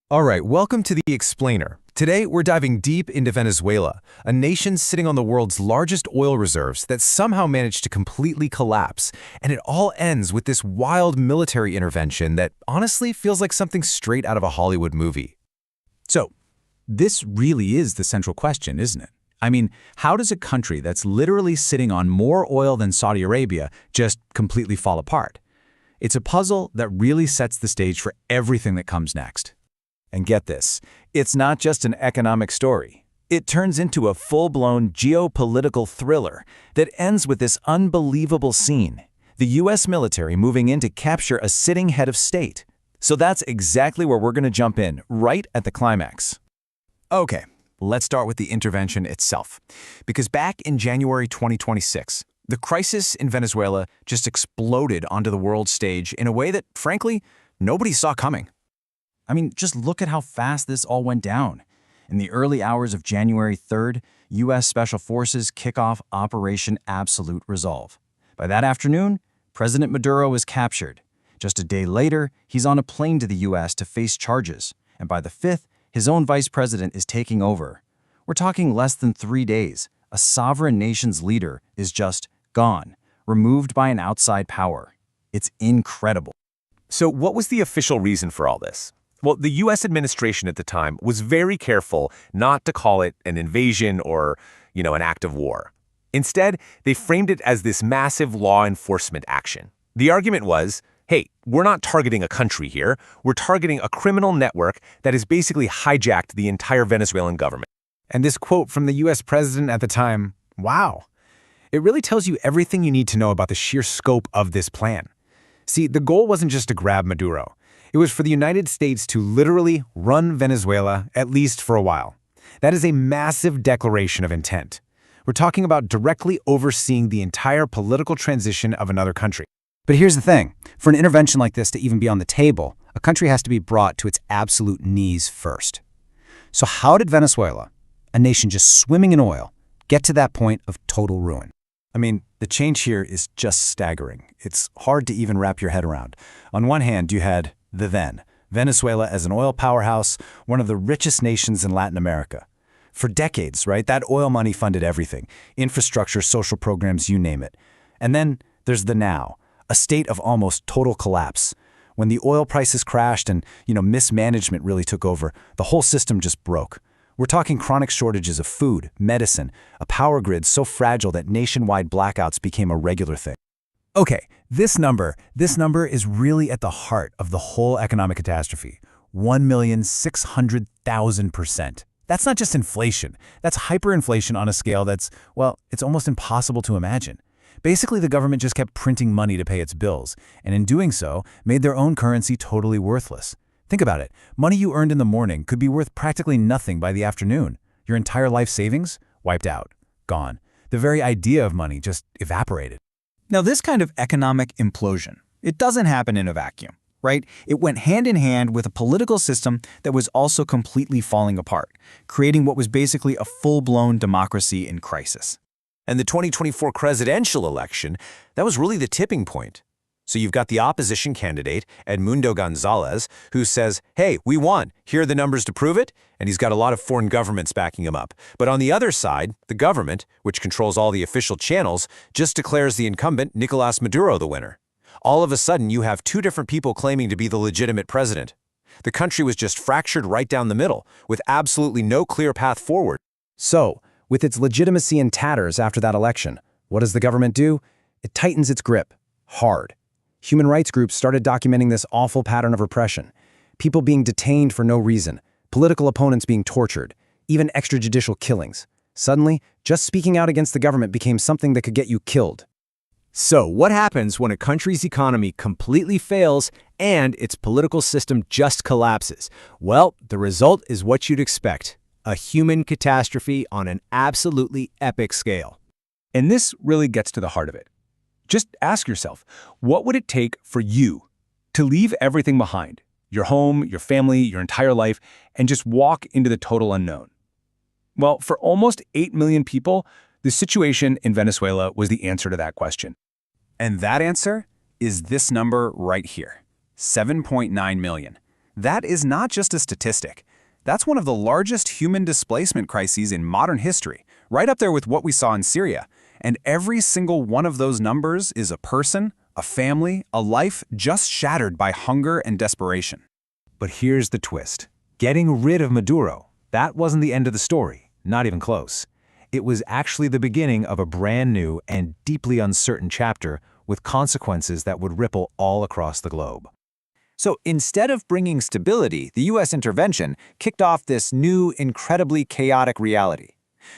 All right, welcome to The Explainer. Today, we're diving deep into Venezuela, a nation sitting on the world's largest oil reserves that somehow managed to completely collapse. And it all ends with this wild military intervention that honestly feels like something straight out of a Hollywood movie. So, this really is the central question, isn't it? I mean, how does a country that's literally sitting on more oil than Saudi Arabia just completely fall apart? It's a puzzle that really sets the stage for everything that comes next. And get this, it's not just an economic story. It turns into a full-blown geopolitical thriller that ends with this unbelievable scene: the U.S. military moving in to capture a sitting head of state. So that's exactly where we're going to jump in, right at the climax. Okay, let's start with the intervention itself. Because back in January 2026, the crisis in Venezuela just exploded onto the world stage in a way that, frankly, nobody saw coming. I mean, just look at how fast this all went down. In the early hours of January 3rd, U.S. Special Forces kick off Operation Absolute Resolve. By that afternoon, President Maduro is captured. Just a day later, he's on a plane to the U.S. to face charges. And by the 5th, his own vice president is taking over. We're talking less than 3 days. A sovereign nation's leader is just gone, removed by an outside power. It's incredible. So what was the official reason for all this? Well, the U.S. administration at the time was very careful not to call it an invasion or, an act of war. Instead, they framed it as this massive law enforcement action. The argument was, hey, we're not targeting a country here. We're targeting a criminal network that has basically hijacked the entire Venezuelan government. And this quote from the U.S. president at the time, wow. It really tells you everything you need to know about the sheer scope of this plan. See, the goal wasn't just to grab Maduro. It was for the United States to literally run Venezuela, at least for a while. That is a massive declaration of intent. We're talking about directly overseeing the entire political transition of another country. But here's the thing. For an intervention like this to even be on the table, a country has to be brought to its absolute knees first. So how did Venezuela, a nation just swimming in oil, get to that point of total ruin? I mean, the change here is just staggering. It's hard to even wrap your head around. On one hand, you had Venezuela as an oil powerhouse, one of the richest nations in Latin America. For decades, right, that oil money funded everything: infrastructure, social programs, you name it. And then there's the now, a state of almost total collapse. When the oil prices crashed and, mismanagement really took over, the whole system just broke. We're talking chronic shortages of food, medicine, a power grid so fragile that nationwide blackouts became a regular thing. Okay, this number is really at the heart of the whole economic catastrophe: 1,600,000%. That's not just inflation. That's hyperinflation on a scale that's, it's almost impossible to imagine. Basically, the government just kept printing money to pay its bills, and in doing so, made their own currency totally worthless. Think about it. Money you earned in the morning could be worth practically nothing by the afternoon. Your entire life savings? Wiped out. Gone. The very idea of money just evaporated. Now, this kind of economic implosion, it doesn't happen in a vacuum, right? It went hand in hand with a political system that was also completely falling apart, creating what was basically a full-blown democracy in crisis. And the 2024 presidential election, that was really the tipping point. So you've got the opposition candidate, Edmundo Gonzalez, who says, hey, we won. Here are the numbers to prove it. And he's got a lot of foreign governments backing him up. But on the other side, the government, which controls all the official channels, just declares the incumbent, Nicolas Maduro, the winner. All of a sudden, you have two different people claiming to be the legitimate president. The country was just fractured right down the middle, with absolutely no clear path forward. So, with its legitimacy in tatters after that election, what does the government do? It tightens its grip. Hard. Human rights groups started documenting this awful pattern of repression. People being detained for no reason, political opponents being tortured, even extrajudicial killings. Suddenly, just speaking out against the government became something that could get you killed. So, what happens when a country's economy completely fails and its political system just collapses? Well, the result is what you'd expect: a human catastrophe on an absolutely epic scale. And this really gets to the heart of it. Just ask yourself, what would it take for you to leave everything behind, your home, your family, your entire life, and just walk into the total unknown? Well, for almost 8 million people, the situation in Venezuela was the answer to that question. And that answer is this number right here, 7.9 million. That is not just a statistic. That's one of the largest human displacement crises in modern history, right up there with what we saw in Syria. And every single one of those numbers is a person, a family, a life just shattered by hunger and desperation. But here's the twist. Getting rid of Maduro, that wasn't the end of the story, not even close. It was actually the beginning of a brand new and deeply uncertain chapter with consequences that would ripple all across the globe. So instead of bringing stability, the U.S. intervention kicked off this new, incredibly chaotic reality.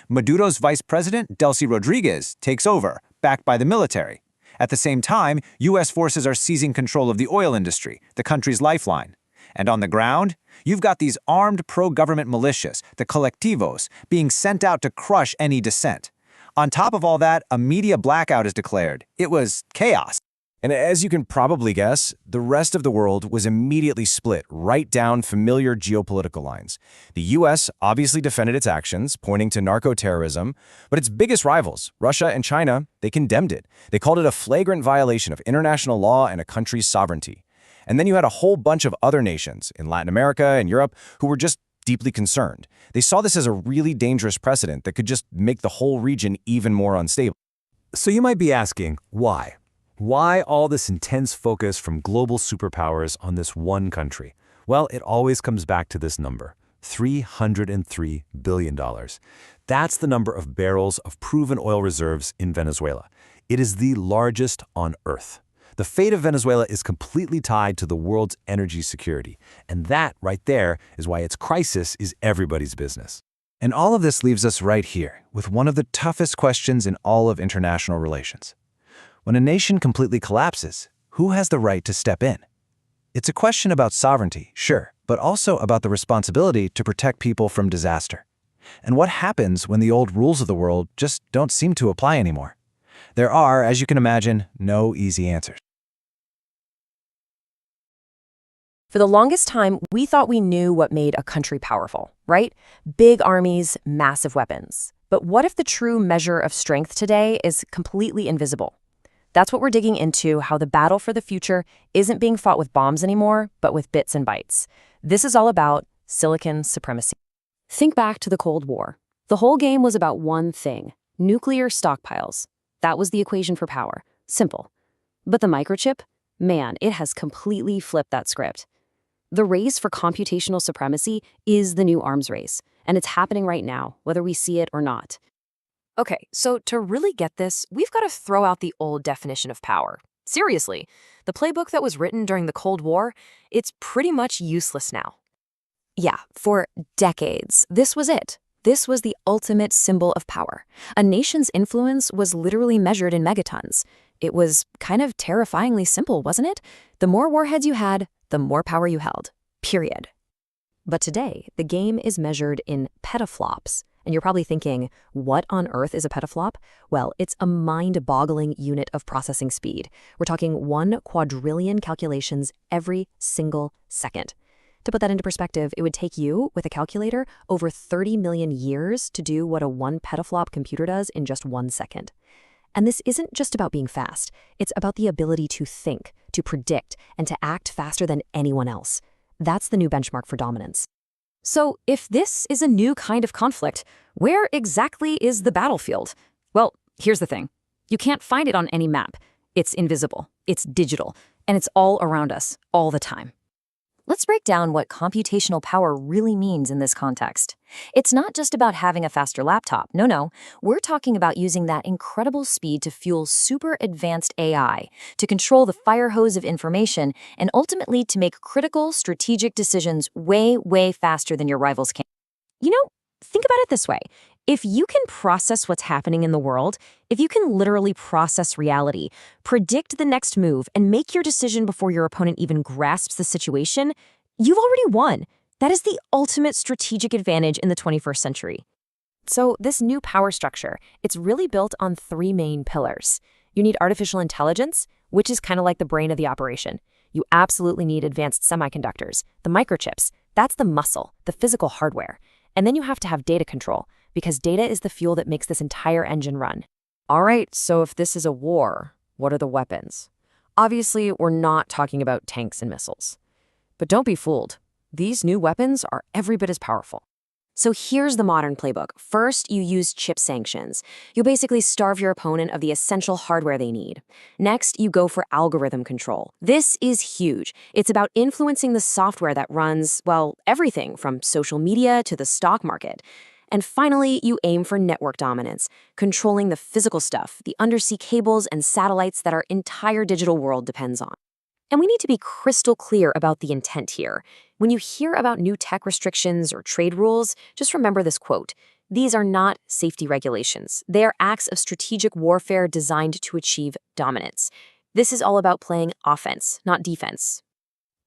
Maduro's vice president, Delcy Rodriguez, takes over, backed by the military. At the same time, U.S. forces are seizing control of the oil industry, the country's lifeline. And on the ground, you've got these armed pro-government militias, the colectivos, being sent out to crush any dissent. On top of all that, a media blackout is declared. It was chaos. And as you can probably guess, the rest of the world was immediately split right down familiar geopolitical lines. The U.S. obviously defended its actions, pointing to narco-terrorism, but its biggest rivals, Russia and China, they condemned it. They called it a flagrant violation of international law and a country's sovereignty. And then you had a whole bunch of other nations in Latin America and Europe who were just deeply concerned. They saw this as a really dangerous precedent that could just make the whole region even more unstable. So you might be asking, why? Why all this intense focus from global superpowers on this one country? Well, it always comes back to this number, $303 billion. That's the number of barrels of proven oil reserves in Venezuela. It is the largest on Earth. The fate of Venezuela is completely tied to the world's energy security, and that right there is why its crisis is everybody's business. And all of this leaves us right here with one of the toughest questions in all of international relations. When a nation completely collapses, who has the right to step in? It's a question about sovereignty, sure, but also about the responsibility to protect people from disaster. And what happens when the old rules of the world just don't seem to apply anymore? There are, as you can imagine, no easy answers. For the longest time, we thought we knew what made a country powerful, right? Big armies, massive weapons. But what if the true measure of strength today is completely invisible? That's what we're digging into, how the battle for the future isn't being fought with bombs anymore, but with bits and bytes. This is all about silicon supremacy. Think back to the Cold War. The whole game was about one thing: nuclear stockpiles. That was the equation for power. Simple. But the microchip? Man, it has completely flipped that script. The race for computational supremacy is the new arms race, and it's happening right now, whether we see it or not. Okay, so to really get this, we've got to throw out the old definition of power. Seriously, the playbook that was written during the Cold War, it's pretty much useless now. Yeah, for decades, this was it. This was the ultimate symbol of power. A nation's influence was literally measured in megatons. It was kind of terrifyingly simple, wasn't it? The more warheads you had, the more power you held. Period. But today, the game is measured in petaflops. And you're probably thinking, what on earth is a petaflop? Well, it's a mind-boggling unit of processing speed. We're talking 1 quadrillion calculations every single second. To put that into perspective, it would take you, with a calculator, over 30 million years to do what a 1 petaflop computer does in just 1 second. And this isn't just about being fast. It's about the ability to think, to predict, and to act faster than anyone else. That's the new benchmark for dominance. So if this is a new kind of conflict, where exactly is the battlefield? Well, here's the thing. You can't find it on any map. It's invisible, it's digital, and it's all around us, all the time. Let's break down what computational power really means in this context. It's not just about having a faster laptop. No. We're talking about using that incredible speed to fuel super advanced AI, to control the fire hose of information, and ultimately to make critical, strategic decisions way, way faster than your rivals can. You know, think about it this way. If you can process what's happening in the world, if you can literally process reality, predict the next move, and make your decision before your opponent even grasps the situation, you've already won. That is the ultimate strategic advantage in the 21st century. So this new power structure, it's really built on 3 main pillars. You need artificial intelligence, which is kind of like the brain of the operation. You absolutely need advanced semiconductors, the microchips. That's the muscle, the physical hardware. And then you have to have data control, because data is the fuel that makes this entire engine run. All right, so if this is a war, what are the weapons? Obviously, we're not talking about tanks and missiles. But don't be fooled. These new weapons are every bit as powerful. So here's the modern playbook. First, you use chip sanctions. You basically starve your opponent of the essential hardware they need. Next, you go for algorithm control. This is huge. It's about influencing the software that runs, well, everything from social media to the stock market. And finally, you aim for network dominance, controlling the physical stuff, the undersea cables and satellites that our entire digital world depends on. And we need to be crystal clear about the intent here. When you hear about new tech restrictions or trade rules, just remember this quote. These are not safety regulations. They are acts of strategic warfare designed to achieve dominance. This is all about playing offense, not defense.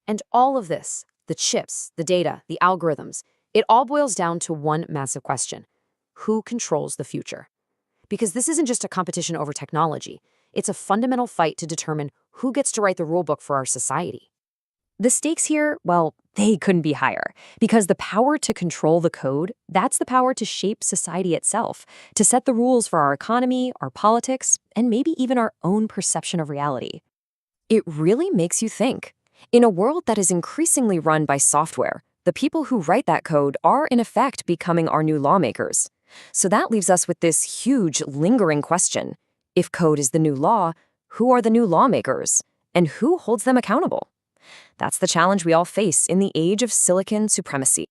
And all of this, the chips, the data, the algorithms, it all boils down to one massive question. Who controls the future? Because this isn't just a competition over technology. It's a fundamental fight to determine who gets to write the rulebook for our society. The stakes here, well, they couldn't be higher, because the power to control the code, that's the power to shape society itself, to set the rules for our economy, our politics, and maybe even our own perception of reality. It really makes you think. In a world that is increasingly run by software, the people who write that code are in effect becoming our new lawmakers. So that leaves us with this huge, lingering question. If code is the new law, who are the new lawmakers? And who holds them accountable? That's the challenge we all face in the age of silicon supremacy.